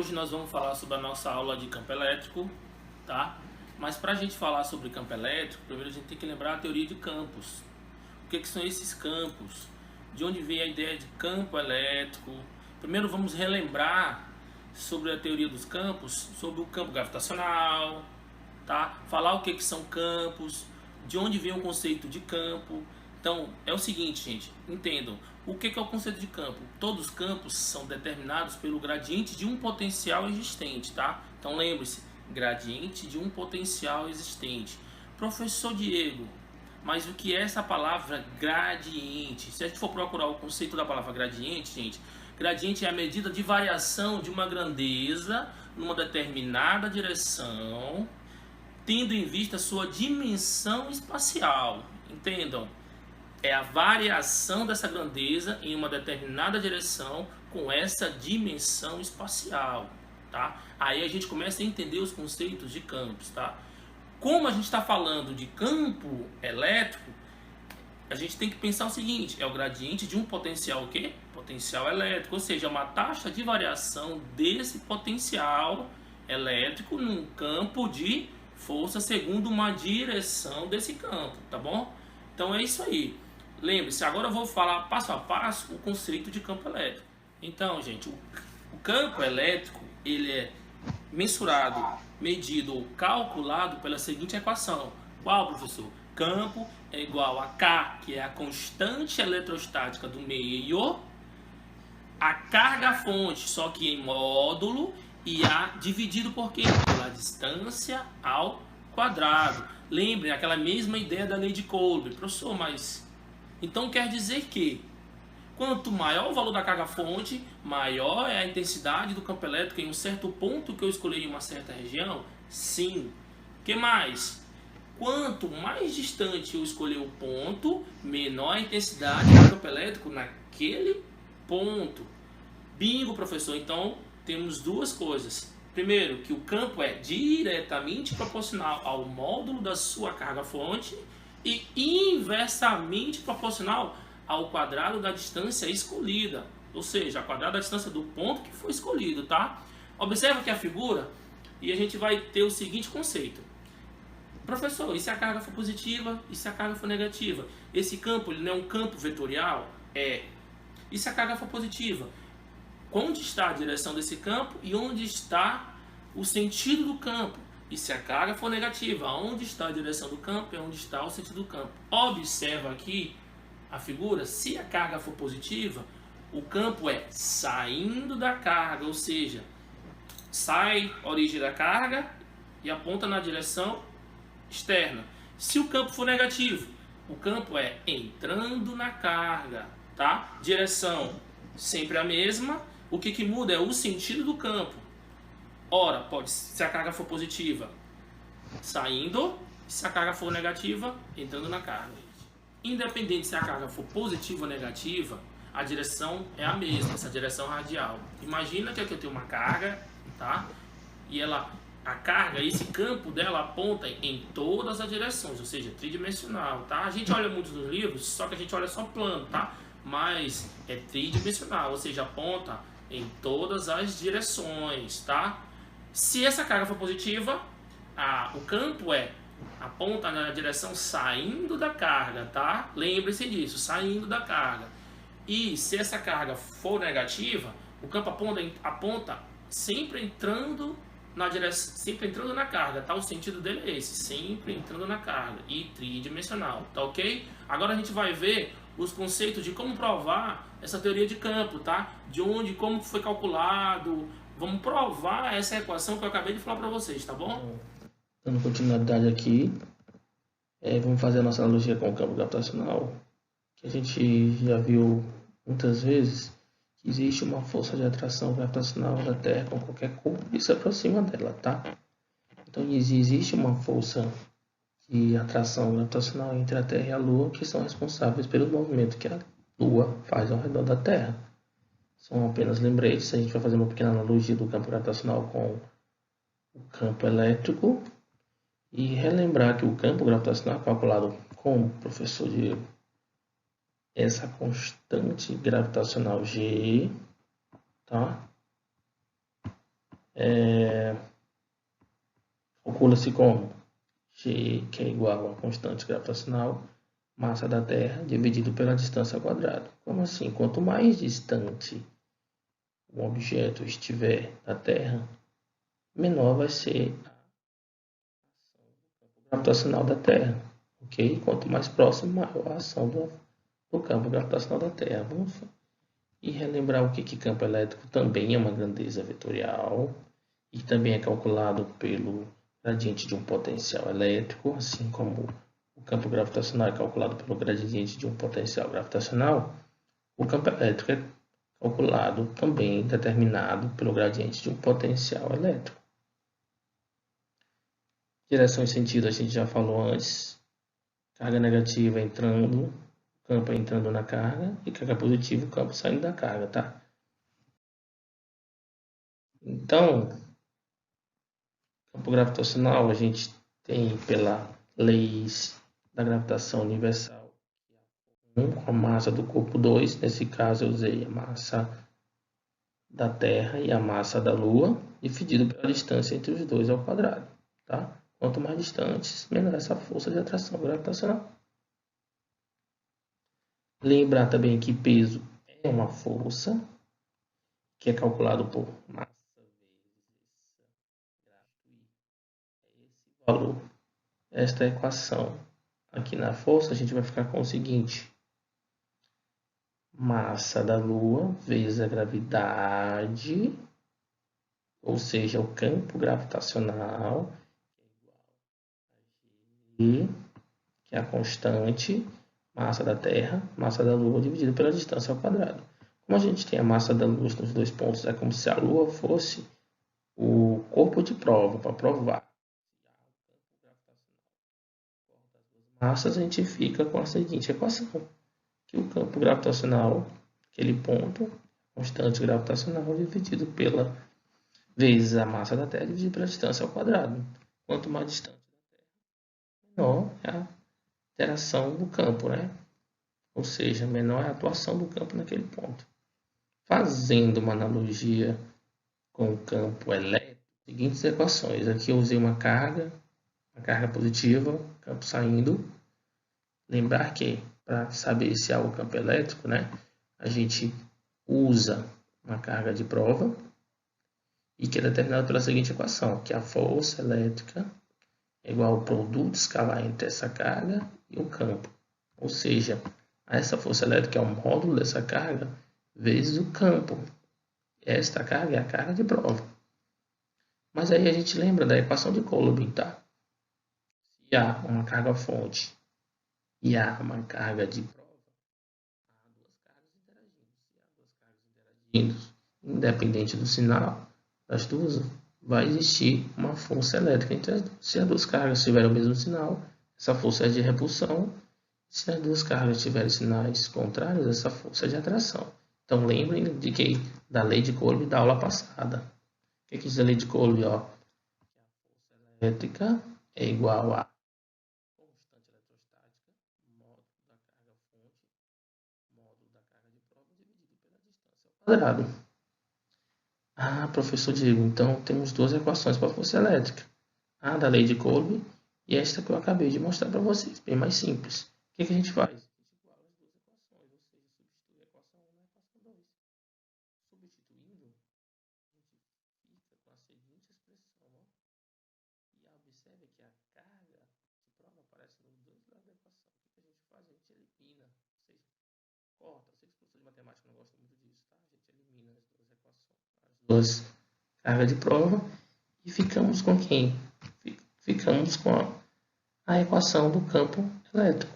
Hoje nós vamos falar sobre a nossa aula de campo elétrico, tá? Mas para a gente falar sobre campo elétrico, primeiro a gente tem que lembrar a teoria de campos. O que são esses campos? De onde vem a ideia de campo elétrico? Primeiro vamos relembrar sobre a teoria dos campos, sobre o campo gravitacional, tá? Falar o que são campos, de onde vem o conceito de campo. Então, é o seguinte, gente, entendam, o que é o conceito de campo? Todos os campos são determinados pelo gradiente de um potencial existente, tá? Então, lembre-se, gradiente de um potencial existente. Professor Diego, mas o que é essa palavra gradiente? Se a gente for procurar o conceito da palavra gradiente, gente, gradiente é a medida de variação de uma grandeza numa determinada direção, tendo em vista sua dimensão espacial. Entendam? É a variação dessa grandeza em uma determinada direção com essa dimensão espacial, tá? Aí a gente começa a entender os conceitos de campos, tá? Como a gente está falando de campo elétrico, a gente tem que pensar o seguinte: é o gradiente de um potencial, o quê? Potencial elétrico, ou seja, uma taxa de variação desse potencial elétrico num campo de força segundo uma direção desse campo, tá bom? Então é isso aí. Lembre-se, agora eu vou falar passo a passo o conceito de campo elétrico. Então, gente, o campo elétrico, ele é mensurado, medido ou calculado pela seguinte equação. Qual, professor? Campo é igual a K, que é a constante eletrostática do meio, a carga-fonte, só que em módulo, e A dividido por quê? Pela distância ao quadrado. Lembrem, aquela mesma ideia da lei de Coulomb. Professor, mas então quer dizer que quanto maior o valor da carga-fonte, maior é a intensidade do campo elétrico em um certo ponto que eu escolhi em uma certa região? Sim. O que mais? Quanto mais distante eu escolher o ponto, menor a intensidade do campo elétrico naquele ponto. Bingo, professor. Então, temos duas coisas. Primeiro, que o campo é diretamente proporcional ao módulo da sua carga-fonte e inversamente proporcional ao quadrado da distância escolhida, ou seja, ao quadrado da distância do ponto que foi escolhido, tá? Observa aqui a figura e a gente vai ter o seguinte conceito. Professor, e se a carga for positiva e se a carga for negativa? Esse campo, ele não é um campo vetorial? É. E se a carga for positiva? Onde está a direção desse campo e onde está o sentido do campo? E se a carga for negativa, onde está a direção do campo e onde está o sentido do campo? Observa aqui a figura. Se a carga for positiva, o campo é saindo da carga, ou seja, sai a origem da carga e aponta na direção externa. Se o campo for negativo, o campo é entrando na carga, tá? Direção sempre a mesma. O que muda é o sentido do campo. Ora, pode, se a carga for positiva, saindo, se a carga for negativa, entrando na carga. Independente se a carga for positiva ou negativa, a direção é a mesma, essa direção radial. Imagina que aqui eu tenho uma carga, tá? E a carga, esse campo dela aponta em todas as direções, ou seja, tridimensional, tá? A gente olha muito nos livros, só que a gente olha só plano, tá? Mas é tridimensional, ou seja, aponta em todas as direções, tá? Se essa carga for positiva, o campo aponta na direção saindo da carga, tá? Lembre-se disso, saindo da carga. E se essa carga for negativa, o campo aponta sempre entrando na direção, sempre entrando na carga, tá? O sentido dele é esse, sempre entrando na carga e tridimensional, tá ok? Agora a gente vai ver os conceitos de como provar essa teoria de campo, tá? De onde, como foi calculado. Vamos provar essa equação que eu acabei de falar para vocês, tá bom? Dando continuidade aqui, vamos fazer a nossa analogia com o campo gravitacional, que a gente já viu muitas vezes que existe uma força de atração gravitacional da Terra com qualquer corpo e se aproxima dela, tá? Então existe uma força de atração gravitacional entre a Terra e a Lua que são responsáveis pelo movimento que a Lua faz ao redor da Terra. São apenas lembretes. A gente vai fazer uma pequena analogia do campo gravitacional com o campo elétrico e relembrar que o campo gravitacional é calculado como, professor Diego, essa constante gravitacional G, tá? Calcula-se como G, que é igual à constante gravitacional, massa da Terra, dividido pela distância ao quadrado. Como assim? Quanto mais distante um objeto estiver da Terra, menor vai ser a ação gravitacional da Terra. Ok? Quanto mais próximo, maior a ação do campo gravitacional da Terra. Vamos relembrar o que campo elétrico também é uma grandeza vetorial e também é calculado pelo gradiente de um potencial elétrico, assim como o campo gravitacional é calculado pelo gradiente de um potencial gravitacional. O campo elétrico é calculado também, determinado pelo gradiente de um potencial elétrico. Direção e sentido a gente já falou antes. Carga negativa entrando, campo entrando na carga, e carga positiva, o campo saindo da carga, tá? Então, campo gravitacional a gente tem pela lei da gravitação universal, 1 com a massa do corpo 2, nesse caso eu usei a massa da Terra e a massa da Lua, dividido pela distância entre os dois ao quadrado, tá? Quanto mais distantes, menor essa força de atração gravitacional. Lembrar também que peso é uma força, que é calculado por massa vezes esse valor. Esta equação aqui na força, a gente vai ficar com o seguinte: massa da Lua vezes a gravidade, ou seja, o campo gravitacional, G, que é a constante, massa da Terra, massa da Lua dividido pela distância ao quadrado. Como a gente tem a massa da luz nos dois pontos, é como se a Lua fosse o corpo de prova para provar massas, a gente fica com a seguinte equação, que o campo gravitacional, aquele ponto, constante gravitacional, dividido pela vezes a massa da Terra, dividido pela distância ao quadrado. Quanto mais distante da Terra, menor é a interação do campo, né? Ou seja, menor é a atuação do campo naquele ponto. Fazendo uma analogia com o campo elétrico, seguintes equações. Aqui eu usei uma carga positiva, campo saindo. Lembrar que, para saber se há o campo elétrico, né, a gente usa uma carga de prova e que é determinada pela seguinte equação, que a força elétrica é igual ao produto escalar entre essa carga e o campo. Ou seja, essa força elétrica é o módulo dessa carga vezes o campo. Esta carga é a carga de prova. Mas aí a gente lembra da equação de Coulomb, tá? Se há uma carga fonte e há uma carga de prova, há duas cargas interagindo. Se há duas cargas interagindo, independente do sinal das duas, vai existir uma força elétrica entre as duas. Se as duas cargas tiverem o mesmo sinal, essa força é de repulsão. Se as duas cargas tiverem sinais contrários, essa força é de atração. Então lembrem da lei de Coulomb da aula passada. O que diz a lei de Coulomb? Ó? A força elétrica é igual a constante eletrostática, módulo da carga fonte, módulo da carga de prova, dividido pela distância ao quadrado. Ah, professor Diego, então temos duas equações para a força elétrica. A da lei de Coulomb e esta que eu acabei de mostrar para vocês, bem mais simples. O que a gente faz? Substituindo, a gente fica com a seguinte expressão, ó. E observe que a carga de prova aparece nos dois lados da equação. O que a gente faz? A gente elimina. Vocês corta. Eu sei que os professores de matemática não gostam muito disso, tá? A gente elimina as duas equações. As duas cargas de prova. E ficamos com quem? Ficamos com a equação do campo elétrico.